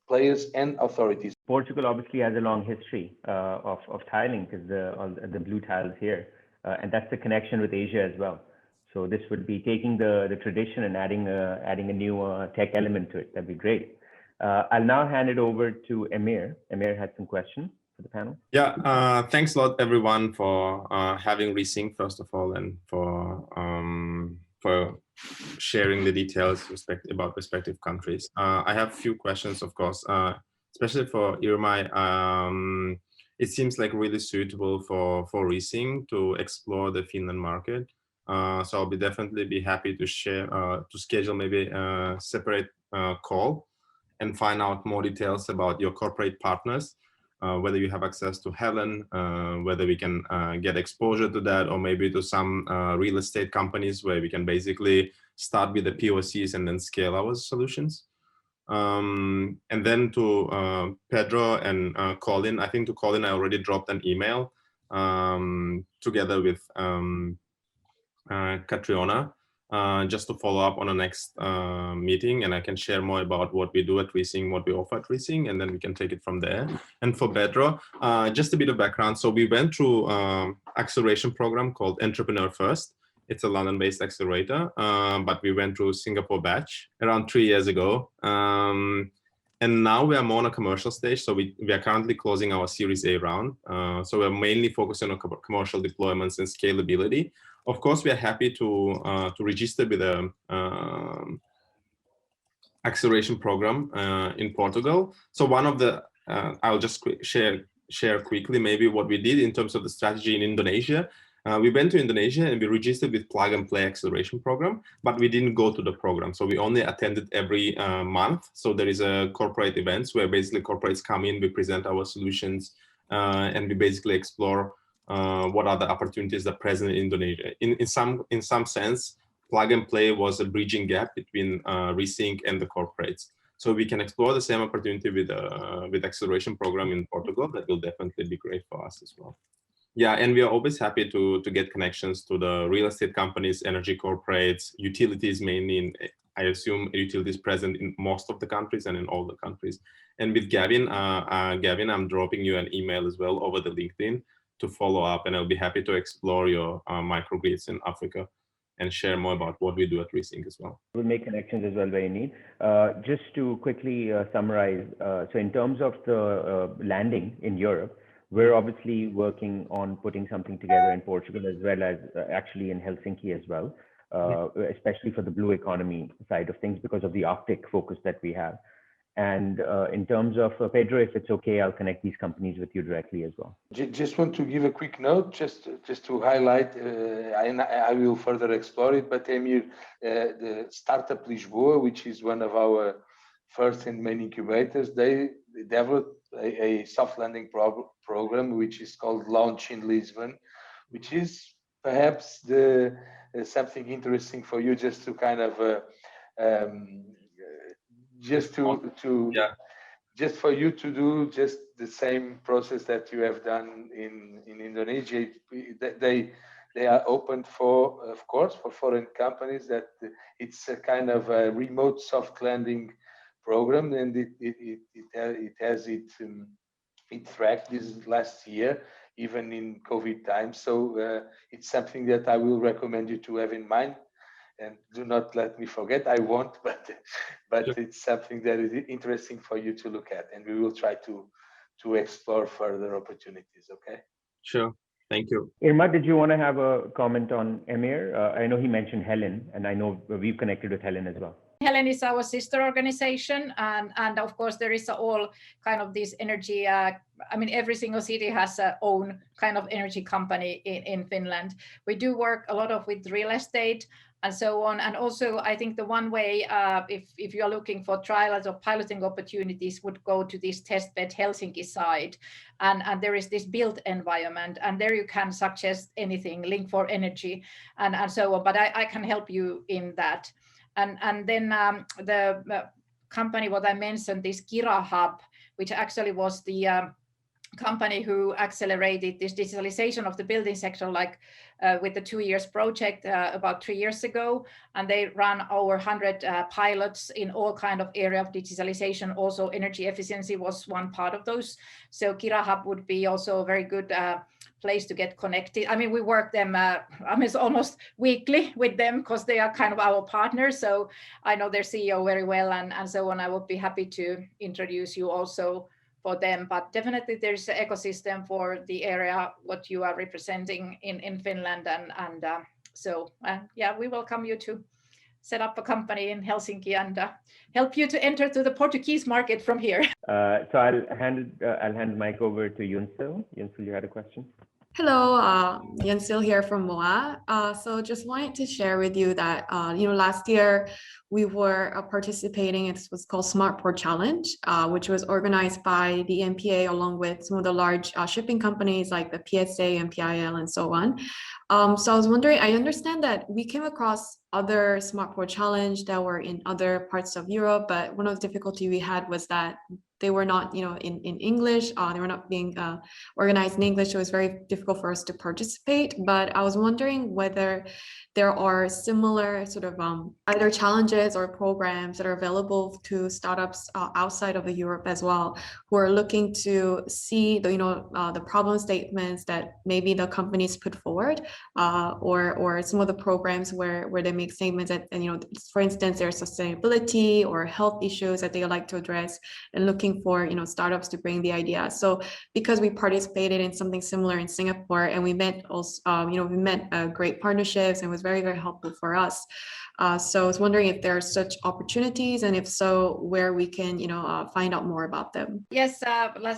players and authorities. Portugal obviously has a long history of tiling, because the blue tiles here, and that's the connection with Asia as well. So this would be taking the tradition and adding a new tech element to it. That'd be great. I'll now hand it over to Emir. Emir has some questions for the panel. Yeah, thanks a lot, everyone, for having Resync, first of all, and for sharing the details about respective countries. I have a few questions, of course, especially for Irma. It seems like really suitable for Resync to explore the Finland market. So I'll definitely be happy to share, to schedule maybe a separate call and find out more details about your corporate partners, whether you have access to Helen, whether we can get exposure to that, or maybe to some real estate companies where we can basically start with the POCs and then scale our solutions. And then to Pedro and Colin, I think to Colin I already dropped an email together with Catriona, just to follow up on the next meeting, and I can share more about what we do at Resync, what we offer at Resync, and then we can take it from there. And for Pedro, just a bit of background. So we went through acceleration program called Entrepreneur First. It's a London-based accelerator, but we went through Singapore batch around 3 years ago. And now we are more on a commercial stage. So we are currently closing our Series A round. So we're mainly focusing on commercial deployments and scalability. Of course, we are happy to register with a acceleration program in Portugal. So one of the, I'll just share quickly maybe what we did in terms of the strategy in Indonesia. We went to Indonesia and we registered with Plug and Play acceleration program, but we didn't go to the program. So we only attended every month. So there is a corporate events where basically corporates come in, we present our solutions, and we basically explore what are the opportunities that are present in Indonesia. In some sense, Plug and Play was a bridging gap between Resync and the corporates. So we can explore the same opportunity with acceleration program in Portugal. That will definitely be great for us as well. Yeah, and we are always happy to get connections to the real estate companies, energy corporates, utilities mainly. I assume utilities present in most of the countries and in all the countries. And with Gavin, I'm dropping you an email as well over the LinkedIn to follow up, and I'll be happy to explore your microgrids in Africa and share more about what we do at Resync as well. We'll make connections as well where you need. Just to quickly summarize, so in terms of the landing in Europe, we're obviously working on putting something together in Portugal as well as actually in Helsinki as well, especially for the blue economy side of things because of the Arctic focus that we have. And in terms of Pedro, if it's okay, I'll connect these companies with you directly as well. Just want to give a quick note, just to highlight, I will further explore it, but Emir, the Startup Lisboa, which is one of our first and main incubators, they developed a soft landing program, which is called Launch in Lisbon, which is perhaps something interesting for you, just to kind of just for you to do just the same process that you have done in Indonesia. They are open for, of course, for foreign companies. That it's a kind of a remote soft landing program, and it has it tracked this last year, even in COVID times. So it's something that I will recommend you to have in mind. And do not let me forget. I won't, but sure. It's something that is interesting for you to look at, and we will try to explore further opportunities. Okay. Sure. Thank you. Irma, did you want to have a comment on Emir? I know he mentioned Helen, and I know we've connected with Helen as well. Helen is our sister organization, and of course there is all kind of this energy. I mean, every single city has their own kind of energy company in Finland. We do work a lot with real estate and so on. And also, I think the one way, if you are looking for trials or piloting opportunities, would go to this testbed Helsinki side. And there is this built environment, and there you can suggest anything, link for energy and so on. But I can help you in that. And then the company, what I mentioned, this Kira Hub, which actually was the company who accelerated this digitalization of the building sector, like with the 2 years project about 3 years ago, and they run over 100 pilots in all kind of area of digitalization. Also energy efficiency was one part of those. So Kira Hub would be also a very good place to get connected. I mean, we work them, it's almost weekly with them because they are kind of our partners. So I know their CEO very well and so on. I would be happy to introduce you also for them, but definitely there's an ecosystem for the area what you are representing in Finland, and so yeah, we welcome you to set up a company in Helsinki and help you to enter to the Portuguese market from here. So I'll hand the mic over to Yunsil. Yunsil, you had a question? Hello, Yunsil here from MOA. So just wanted to share with you that, last year we were participating, it was called Smart Port Challenge, which was organized by the MPA along with some of the large shipping companies like the PSA, MPIL, and so on. So I was wondering, I understand that we came across other Smart Port Challenge that were in other parts of Europe, but one of the difficulty we had was that they were not, in English, they were not being organized in English. So it was very difficult for us to participate, but I was wondering whether there are similar sort of either challenges or programs that are available to startups outside of the Europe as well, who are looking to see the problem statements that maybe the companies put forward, or some of the programs where they make statements that, for instance, there's sustainability or health issues that they like to address, and looking for startups to bring the idea. So because we participated in something similar in Singapore, and we met also great partnerships, and it was very, very helpful for us. So I was wondering if there are such opportunities, and if so, where we can find out more about them. Yes,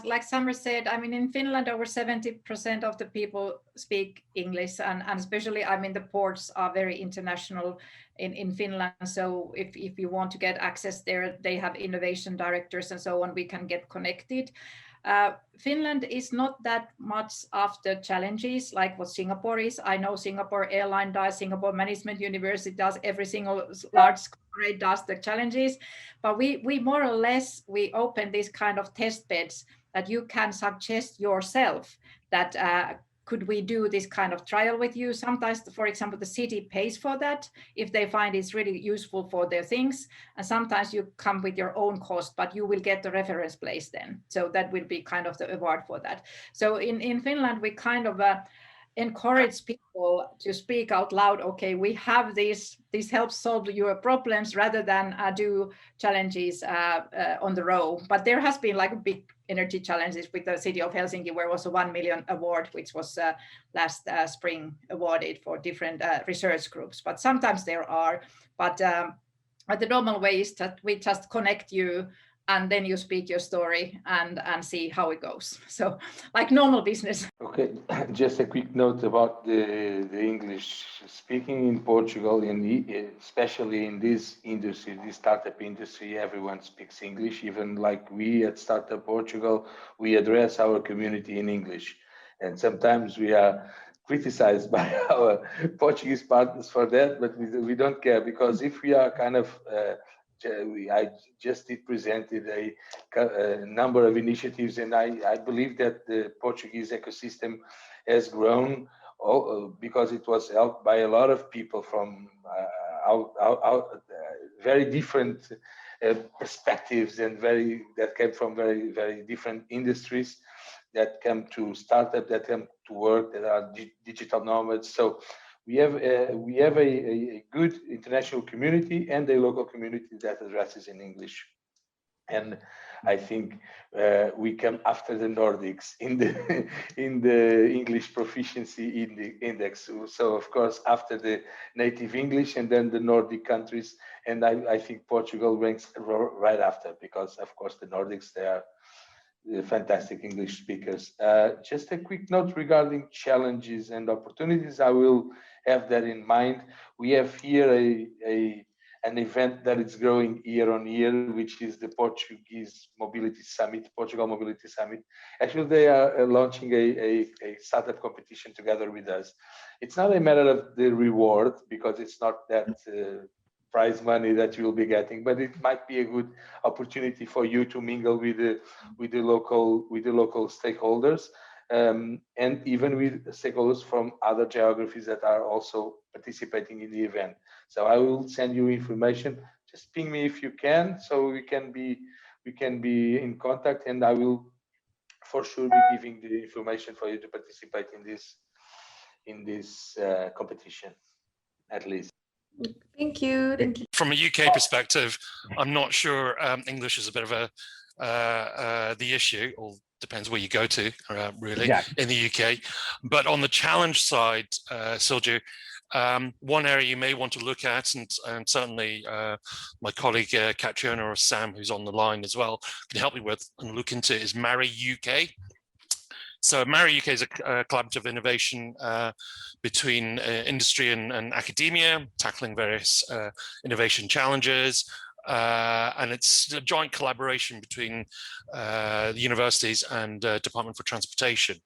like Summer said, I mean, in Finland, over 70% of the people speak English, and especially, I mean, the ports are very international in Finland. So if you want to get access there, they have innovation directors and so on, we can get connected. Finland is not that much after challenges like what Singapore is. I know Singapore Airline does, Singapore Management University does, every single large corporate does the challenges. But we more or less, we open these kind of test beds that you can suggest yourself that could we do this kind of trial with you? Sometimes, for example, the city pays for that if they find it's really useful for their things. And sometimes you come with your own cost, but you will get the reference place then. So that will be kind of the award for that. So in Finland, we kind of encourage people to speak out loud. Okay, we have this helps solve your problems rather than do challenges on the row. But there has been like a big energy challenges with the city of Helsinki, where was a 1 million award, which was last spring awarded for different research groups. But sometimes there are, but the normal way is that we just connect you and then you speak your story and see how it goes. So like normal business. Okay, just a quick note about the English speaking in Portugal, especially in this industry, this startup industry, everyone speaks English. Even like we at Startup Portugal, we address our community in English. And sometimes we are criticized by our Portuguese partners for that, but we don't care, because if we are kind of I just presented a number of initiatives, and I believe that the Portuguese ecosystem has grown because it was helped by a lot of people from very different perspectives, and that came from very, very different industries, that come to startup, that come to work, that are digital nomads. So we have a good international community and a local community that addresses in English. And I think we come after the Nordics in the English proficiency in the index. So of course, after the native English, and then the Nordic countries, and I think Portugal ranks right after, because of course the Nordics, they are fantastic English speakers. Just a quick note regarding challenges and opportunities. I will have that in mind. We have here an event that is growing year on year, which is the Portuguese Mobility Summit, Portugal Mobility Summit. Actually, they are launching a startup competition together with us. It's not a matter of the reward, because it's not that prize money that you will be getting, but it might be a good opportunity for you to mingle with the local stakeholders, and even with stakeholders from other geographies that are also participating in the event. So I will send you information. Just ping me if you can, so we can be in contact, and I will for sure be giving the information for you to participate in this competition, at least. Thank you. Thank you. From a UK perspective, I'm not sure English is a bit of the issue, or depends where you go to, really, in the UK. But on the challenge side, Silju, one area you may want to look at, and certainly my colleague Katrina or Sam, who's on the line as well, can help me with and look into, is Marry UK. So Marry UK is a collaborative innovation between industry and academia, tackling various innovation challenges. And it's a joint collaboration between the universities and Department for Transportation.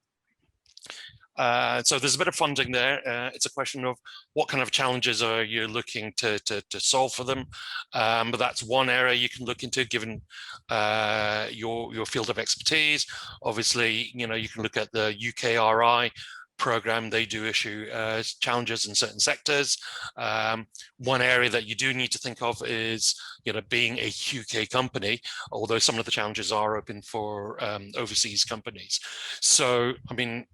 So there's a bit of funding there. It's a question of what kind of challenges are you looking to solve for them. But that's one area you can look into, given your field of expertise. Obviously, you can look at the UKRI program. They do issue challenges in certain sectors. One area that you do need to think of is, being a UK company, although some of the challenges are open for overseas companies. So, I mean,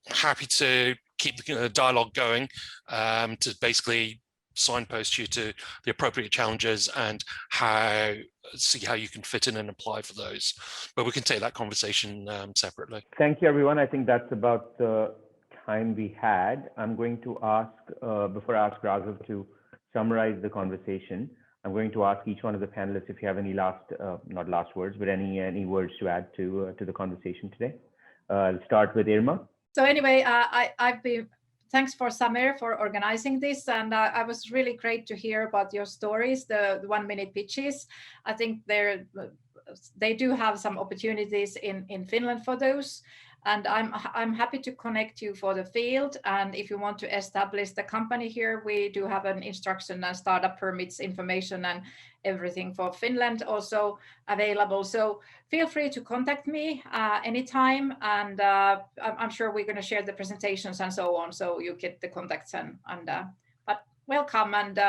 happy to keep the dialogue going to basically signpost you to the appropriate challenges and see how you can fit in and apply for those. But we can take that conversation separately. Thank you, everyone. I think that's about the time we had. I'm going to ask, before I ask Raghav to summarize the conversation, I'm going to ask each one of the panelists if you have any not last words, but any words to add to the conversation today. I'll start with Irma. So anyway, thanks for Samir for organizing this, and I was really great to hear about your stories, the 1-minute pitches. I think they do have some opportunities in Finland for those, and I'm happy to connect you for the field. And if you want to establish the company here, we do have an instruction and startup permits information and everything for Finland also available. So feel free to contact me anytime, and I'm sure we're going to share the presentations and so on, so you get the contacts but welcome, and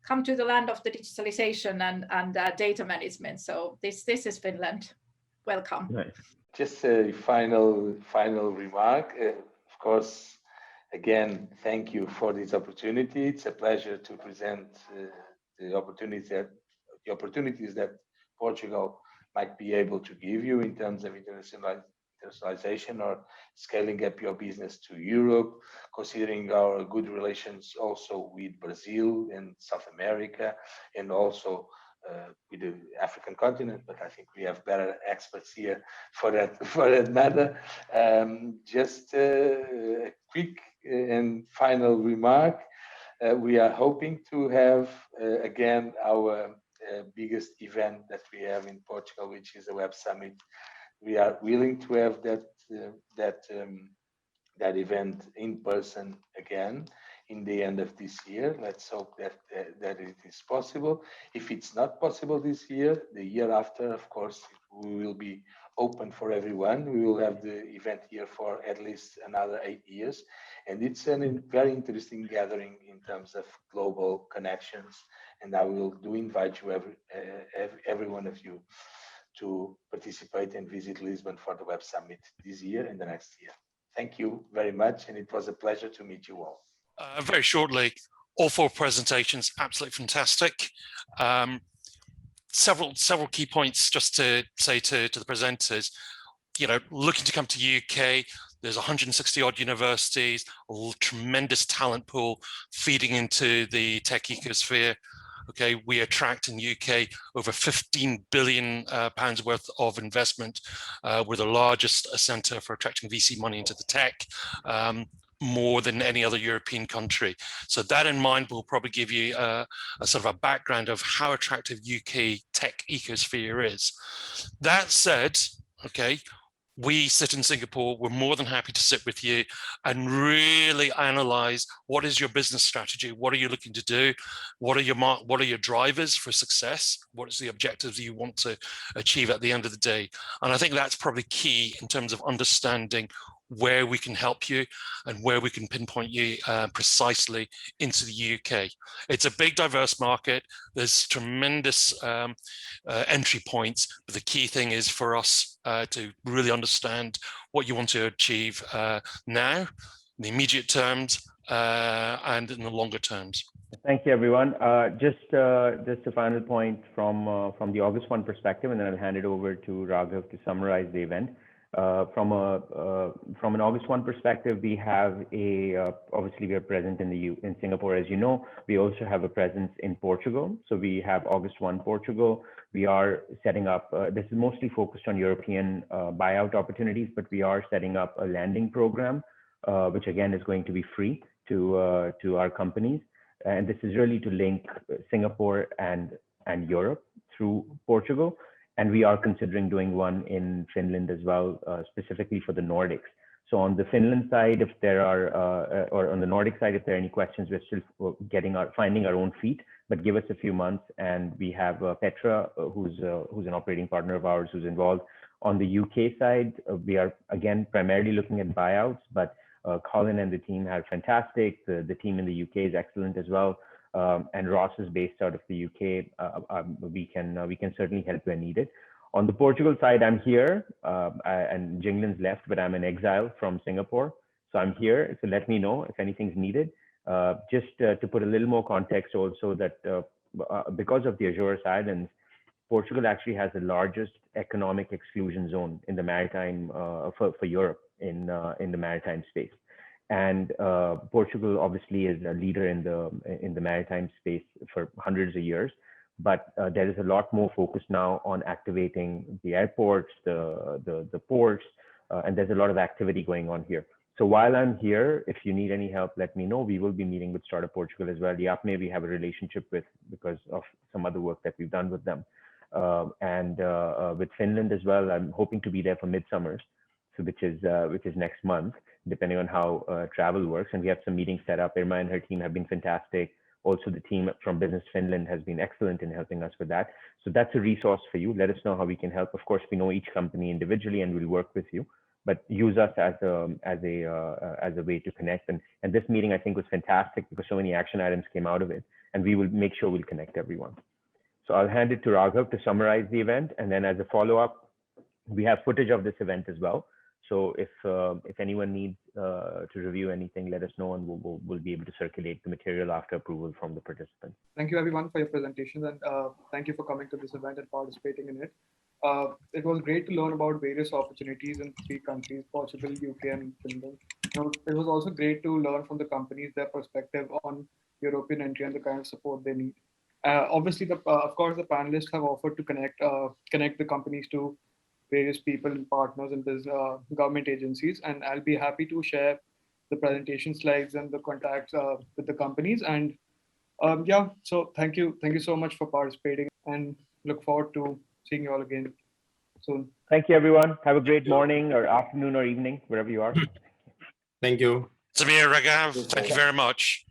come to the land of the digitalization and data management. So this is Finland. Welcome. Nice. Just a final remark. Of course, again, thank you for this opportunity. It's a pleasure to present the opportunities that Portugal might be able to give you in terms of internationalization or scaling up your business to Europe, considering our good relations also with Brazil and South America, and also with the African continent, but I think we have better experts here for that matter. Just a quick and final remark. We are hoping to have again our biggest event that we have in Portugal, which is a Web Summit. We are willing to have that event in person again in the end of this year. Let's hope that it is possible. If it's not possible this year, the year after, of course, we will be open for everyone. We will have the event here for at least another 8 years. And it's a very interesting gathering in terms of global connections. And I will invite you, every one of you, to participate and visit Lisbon for the Web Summit this year and the next year. Thank you very much. And it was a pleasure to meet you all. Very shortly, all 4 presentations, absolutely fantastic. Several key points just to say to the presenters. Looking to come to UK, there's 160 odd universities, a tremendous talent pool feeding into the tech ecosphere. Okay, we attract in UK over 15 billion pounds worth of investment. We're the largest centre for attracting VC money into the tech, more than any other European country. So that in mind will probably give you a sort of a background of how attractive UK tech ecosphere is. That said, okay, we sit in Singapore, we're more than happy to sit with you and really analyze what is your business strategy, what are you looking to do, what are your drivers for success, what is the objectives you want to achieve at the end of the day. And I think that's probably key in terms of understanding where we can help you and where we can pinpoint you precisely into the UK. It's a big, diverse market. There's tremendous entry points, but the key thing is for us to really understand what you want to achieve now, in the immediate terms, and in the longer terms. Thank you, everyone. Just a final point from the August 1 perspective, and then I'll hand it over to Raghav to summarize the event. From an August 1 perspective, we have obviously we are present in Singapore, as you know. We also have a presence in Portugal. So we have August 1 Portugal. We are setting up, this is mostly focused on European buyout opportunities, but we are setting up a landing program, which again is going to be free to our companies. And this is really to link Singapore and Europe through Portugal. And we are considering doing one in Finland as well, specifically for the Nordics. So on the Finland side, if there are, or on the Nordic side, if there are any questions, we're still finding our own feet, but give us a few months. And we have Petra, who's an operating partner of ours, who's involved. On the UK side, we are again primarily looking at buyouts, but Colin and the team are fantastic. The team in the UK is excellent as well. And Ross is based out of the UK. We can certainly help where needed. On the Portugal side, I'm here, and Jinglin's left, but I'm in exile from Singapore. So I'm here, so let me know if anything's needed. Just to put a little more context also that because of the Azores Islands, Portugal actually has the largest economic exclusion zone in the maritime, for Europe in the maritime space. And Portugal obviously is a leader in the maritime space for hundreds of years, but there is a lot more focus now on activating the airports, the ports, and there's a lot of activity going on here. So while I'm here, if you need any help, let me know. We will be meeting with Startup Portugal as well. Yapme we have a relationship with because of some other work that we've done with them. And with Finland as well, I'm hoping to be there for midsummers, so which is next month, depending on how travel works. And we have some meetings set up. Irma and her team have been fantastic. Also, the team from Business Finland has been excellent in helping us with that. So that's a resource for you. Let us know how we can help. Of course, we know each company individually, and we'll work with you. But use us as a way to connect. And this meeting I think was fantastic because so many action items came out of it, and we will make sure we'll connect everyone. So I'll hand it to Raghav to summarize the event, and then as a follow-up, we have footage of this event as well. So if anyone needs to review anything, let us know, and we'll be able to circulate the material after approval from the participants. Thank you everyone for your presentations, and thank you for coming to this event and participating in it. It was great to learn about various opportunities in 3 countries, Portugal, UK, and Finland. It was also great to learn from the companies their perspective on European entry and the kind of support they need. Obviously, of course, the panelists have offered to connect the companies to various people and partners in this government agencies, and I'll be happy to share the presentation slides and the contacts with the companies. And yeah, so thank you so much for participating, and look forward to seeing you all again soon. Thank you, everyone. Have a great morning or afternoon or evening, wherever you are. Thank you. Samir, Raghav, thank you very much.